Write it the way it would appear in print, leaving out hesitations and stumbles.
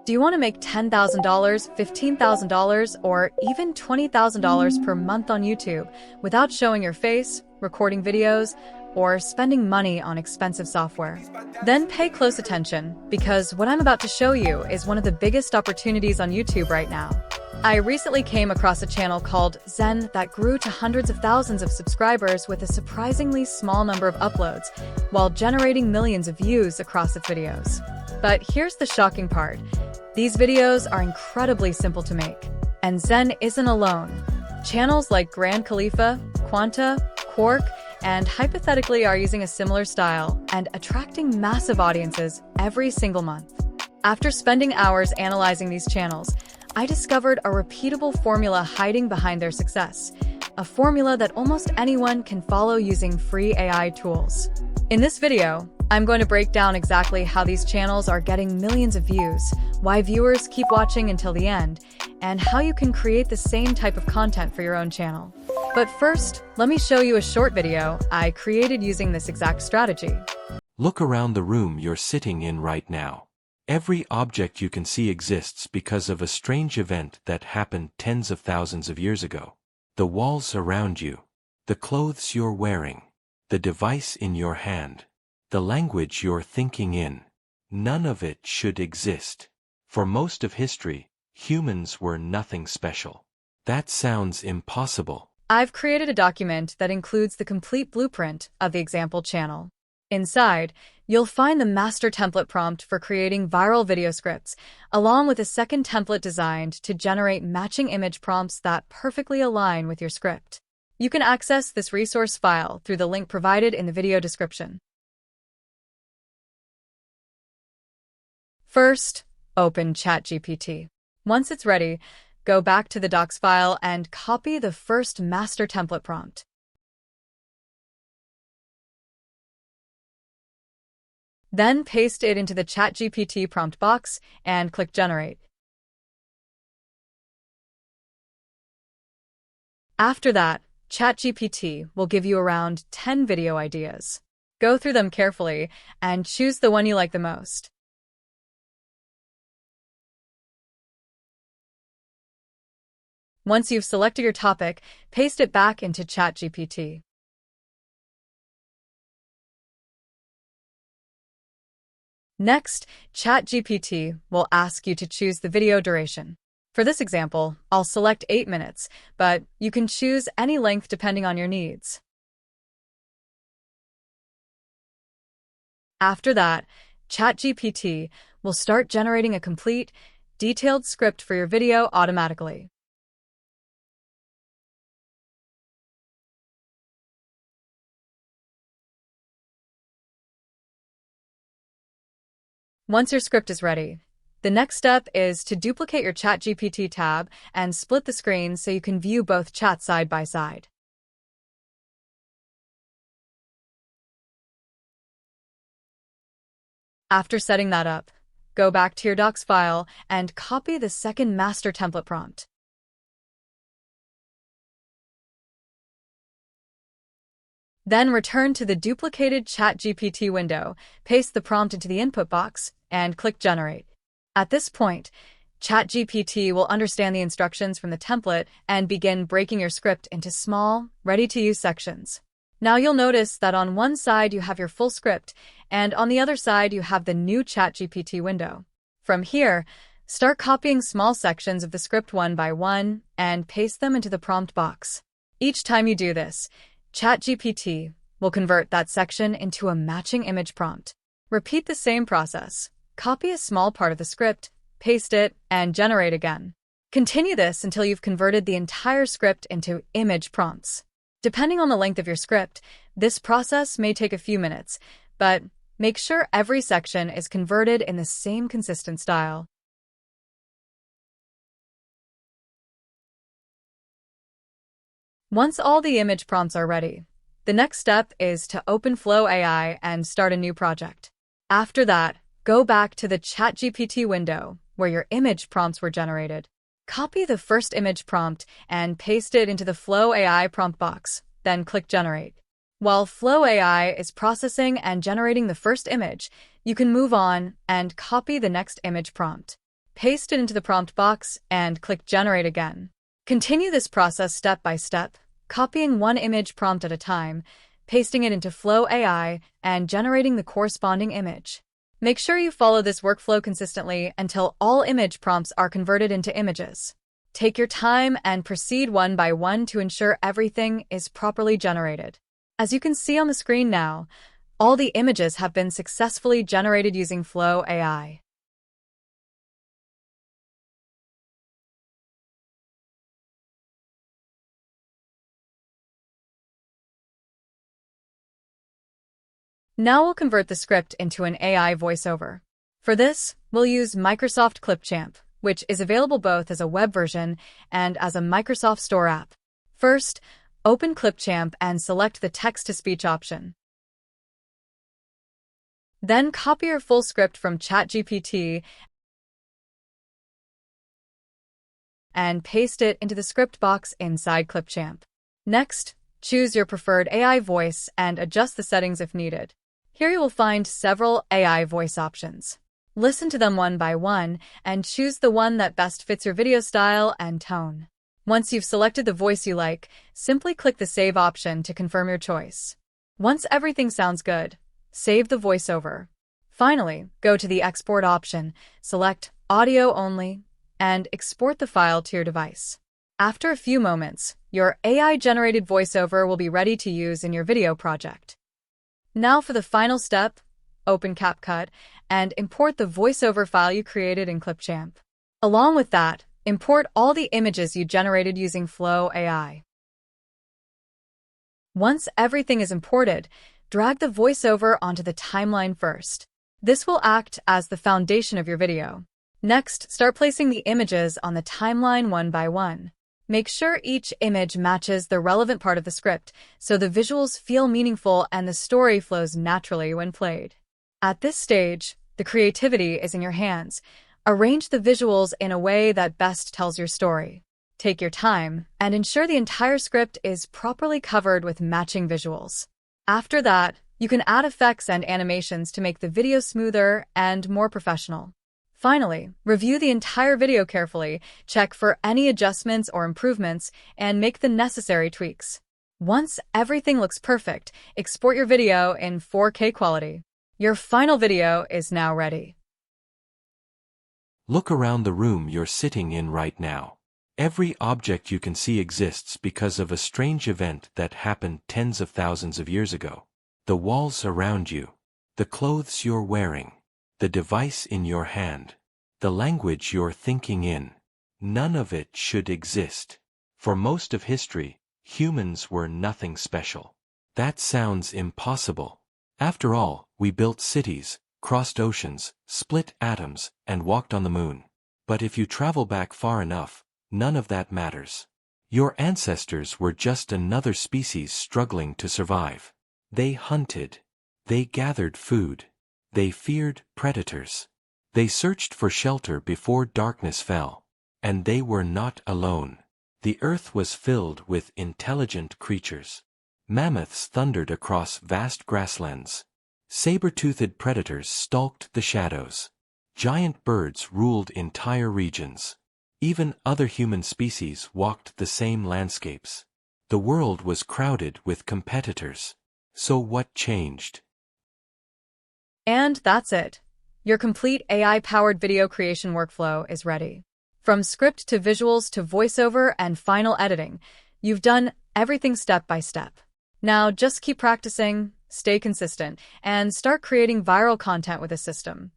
Do you want to make $10,000, $15,000, or even $20,000 per month on YouTube without showing your face, recording videos, or spending money on expensive software? Then pay close attention, because what I'm about to show you is one of the biggest opportunities on YouTube right now. I recently came across a channel called Zen that grew to hundreds of thousands of subscribers with a surprisingly small number of uploads, while generating millions of views across its videos. But here's the shocking part. These videos are incredibly simple to make. And Zen isn't alone. Channels like Grand Khalifa, Quanta, Quark, and Hypothetically are using a similar style and attracting massive audiences every single month. After spending hours analyzing these channels, I discovered a repeatable formula hiding behind their success, a formula that almost anyone can follow using free AI tools. In this video, I'm going to break down exactly how these channels are getting millions of views, why viewers keep watching until the end, and how you can create the same type of content for your own channel. But first, let me show you a short video I created using this exact strategy. Look around the room you're sitting in right now. Every object you can see exists because of a strange event that happened tens of thousands of years ago. The walls around you, the clothes you're wearing, the device in your hand, the language you're thinking in. None of it should exist. For most of history, humans were nothing special. That sounds impossible. I've created a document that includes the complete blueprint of the example channel. Inside, you'll find the master template prompt for creating viral video scripts, along with a second template designed to generate matching image prompts that perfectly align with your script. You can access this resource file through the link provided in the video description. First, open ChatGPT. Once it's ready, go back to the docs file and copy the first master template prompt. Then paste it into the ChatGPT prompt box and click Generate. After that, ChatGPT will give you around 10 video ideas. Go through them carefully and choose the one you like the most. Once you've selected your topic, paste it back into ChatGPT. Next, ChatGPT will ask you to choose the video duration. For this example, I'll select 8 minutes, but you can choose any length depending on your needs. After that, ChatGPT will start generating a complete, detailed script for your video automatically. Once your script is ready, the next step is to duplicate your ChatGPT tab and split the screen so you can view both chats side by side. After setting that up, go back to your docs file and copy the second master template prompt. Then return to the duplicated ChatGPT window, paste the prompt into the input box, and click Generate. At this point, ChatGPT will understand the instructions from the template and begin breaking your script into small, ready-to-use sections. Now you'll notice that on one side you have your full script, and on the other side you have the new ChatGPT window. From here, start copying small sections of the script one by one and paste them into the prompt box. Each time you do this, ChatGPT will convert that section into a matching image prompt. Repeat the same process. Copy a small part of the script, paste it, and generate again. Continue this until you've converted the entire script into image prompts. Depending on the length of your script, this process may take a few minutes, but make sure every section is converted in the same consistent style. Once all the image prompts are ready, the next step is to open Flow AI and start a new project. After that, go back to the ChatGPT window where your image prompts were generated. Copy the first image prompt and paste it into the Flow AI prompt box, then click Generate. While Flow AI is processing and generating the first image, you can move on and copy the next image prompt. paste it into the prompt box, and click Generate again. Continue this process step by step, copying one image prompt at a time, pasting it into Flow AI, and generating the corresponding image. Make sure you follow this workflow consistently until all image prompts are converted into images. Take your time and proceed one by one to ensure everything is properly generated. As you can see on the screen now, all the images have been successfully generated using Flow AI. Now we'll convert the script into an AI voiceover. For this, we'll use Microsoft Clipchamp, which is available both as a web version and as a Microsoft Store app. First, open Clipchamp and select the text-to-speech option. Then copy your full script from ChatGPT and paste it into the script box inside Clipchamp. Next, choose your preferred AI voice and adjust the settings if needed. Here you will find several AI voice options. Listen to them one by one and choose the one that best fits your video style and tone. Once you've selected the voice you like, simply click the Save option to confirm your choice. Once everything sounds good, save the voiceover. Finally, go to the Export option, select Audio Only, and export the file to your device. After a few moments, your AI-generated voiceover will be ready to use in your video project. Now for the final step, open CapCut and import the voiceover file you created in Clipchamp. Along with that, import all the images you generated using Flow AI. Once everything is imported, drag the voiceover onto the timeline first. This will act as the foundation of your video. Next, start placing the images on the timeline one by one. Make sure each image matches the relevant part of the script so the visuals feel meaningful and the story flows naturally when played. At this stage, the creativity is in your hands. Arrange the visuals in a way that best tells your story. Take your time and ensure the entire script is properly covered with matching visuals. After that, you can add effects and animations to make the video smoother and more professional. Finally, review the entire video carefully, check for any adjustments or improvements, and make the necessary tweaks. Once everything looks perfect, export your video in 4K quality. Your final video is now ready. Look around the room you're sitting in right now. Every object you can see exists because of a strange event that happened tens of thousands of years ago. The walls around you, the clothes you're wearing, the device in your hand, the language you're thinking in, none of it should exist. For most of history, humans were nothing special. That sounds impossible. After all, we built cities, crossed oceans, split atoms, and walked on the moon. But if you travel back far enough, none of that matters. Your ancestors were just another species struggling to survive. They hunted. They gathered food. They feared predators. They searched for shelter before darkness fell. And they were not alone. The earth was filled with intelligent creatures. Mammoths thundered across vast grasslands. Saber-toothed predators stalked the shadows. Giant birds ruled entire regions. Even other human species walked the same landscapes. The world was crowded with competitors. So what changed? And that's it. Your complete AI-powered video creation workflow is ready. From script to visuals to voiceover and final editing, you've done everything step by step. Now just keep practicing, stay consistent, and start creating viral content with the system.